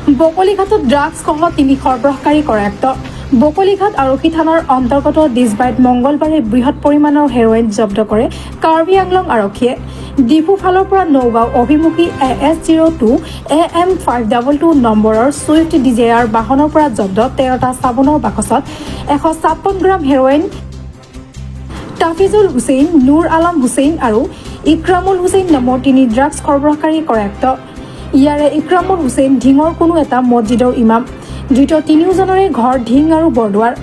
বকলিঘাটত ড্ৰাগছসহ 3 সৰবৰাহকাৰী কৰায়ত্ব। বকলিঘাট আৰক্ষী থানাৰ অন্তৰ্গত ডিছবাইত মঙলবাৰে বৃহৎ পৰিমাণৰ হেৰোইন জব্দ কৰে কাৰ্বি আংলং আৰক্ষীয়ে। ডিফু ফালৰ পৰা নগাঁও অভিমুখী AS02 AM 522 নম্বৰৰ ছুইফট ডিজায়াৰ বাহনৰ পৰা জব্দ 13টা চাবোনৰ বাকচত 156 গ্ৰাম হেৰোইন, তাফিজুল হুছেইন, নুৰ আলম হুছেইন আৰু ইক্ৰামুল হুছেইন নামৰ 3 ড্ৰাগছ সৰবৰাহকাৰী কৰায়ত্ব। ইয়াৰে ইক্ৰামুল হুছেইন ঢিঙৰ কোনো এটা মছজিদৰ ইমাম। ধৃত তিনিওজনৰে ঘৰ ঢিং আৰু বৰদুৱাৰ।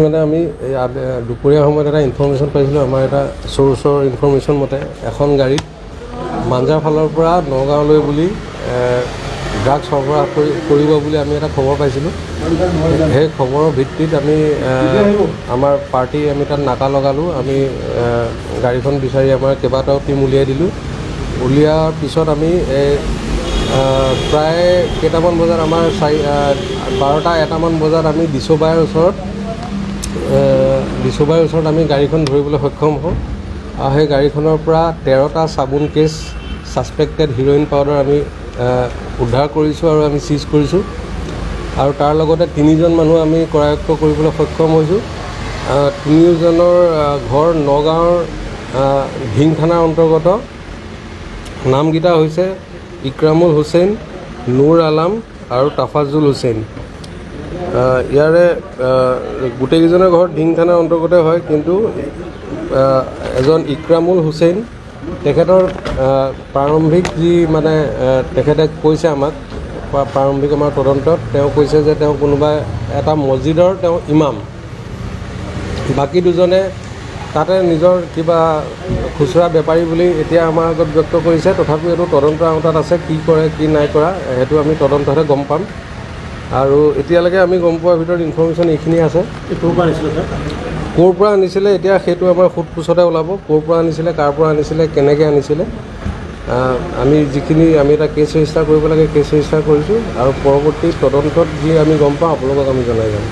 মানে আমি দুপৰীয়া সময়ত এটা ইনফৰ্মেশ্যন পাইছিলোঁ। আমাৰ এটা চ'ৰ্চৰ ইনফৰ্মেশ্যন মতে এখন গাড়ীত মাঞ্জাৰ ফালৰ পৰা নগাঁৱলৈ বুলি ড্ৰাগছ সৰবৰাহ কৰিব বুলি আমি এটা খবৰ পাইছিলোঁ। সেই খবৰৰ ভিত্তিত আমি আমাৰ পাৰ্টি আমি তাত নাকা লগালোঁ। আমি গাড়ীখন বিচাৰি আমাৰ কেইবাটাও টীম উলিয়াই দিলোঁ। উলিওৱাৰ পিছত আমি প্ৰায় কেইটামান বজাত আমাৰ 12টা-1টামান বজাত আমি দিছবাইৰ ওচৰত আমি গাড়ীখন ধৰিবলৈ সক্ষম হওঁ। সেই গাড়ীখনৰ পৰা 13টা চাবোন কেছ ছাছপেক্টেড হিৰ'ইন পাউডাৰ আমি উদ্ধাৰ কৰিছোঁ আৰু আমি চিজ কৰিছোঁ। আৰু তাৰ লগতে 3জন মানুহ আমি কৰায়ত্ব কৰিবলৈ সক্ষম হৈছোঁ। 3জনৰ ঘৰ নগাঁৱৰ ঢিং থানাৰ অন্তৰ্গত। নামকেইটা হৈছে ইক্ৰামুল হুছেইন, নুৰ আলম আৰু তাফাজুল হুছেইন। ইয়াৰে গোটেইকেইজনৰ ঘৰ ঢিং থানাৰ অন্তৰ্গত হয়, কিন্তু এজন ইক্ৰামুল হুছেইন তেখেতৰ প্ৰাৰম্ভিক যি মানে তেখেতে কৈছে আমাক প্ৰাৰম্ভিক আমাৰ তদন্তত তেওঁ কৈছে যে তেওঁ কোনোবা এটা মছজিদৰ তেওঁ ইমাম। বাকী দুজনে তাতে নিজৰ কিবা খুচুৰা বেপাৰী বুলি এতিয়া আমাৰ আগত ব্যক্ত কৰিছে। তথাপিও এইটো তদন্ত আওতাত আছে, কি কৰে কি নাই কৰা সেইটো আমি তদন্ততে গম পাম। আৰু এতিয়ালৈকে আমি গম পোৱাৰ ভিতৰত ইনফৰ্মেশ্যন এইখিনি আছে। ক'ৰ পৰা আনিছিলে এতিয়া সেইটো আমাৰ সোধ পোছতে ওলাব। ক'ৰ পৰা আনিছিলে, কাৰ পৰা আনিছিলে, কেনেকৈ আনিছিলে। আমি এটা কেছ ৰেজিষ্টাৰ কৰিব লাগে, কেছ ৰেজিষ্টাৰ কৰিছোঁ আৰু পৰৱৰ্তী তদন্তত যি আমি গম পাওঁ আপোনালোকক আমি জনাই যাম।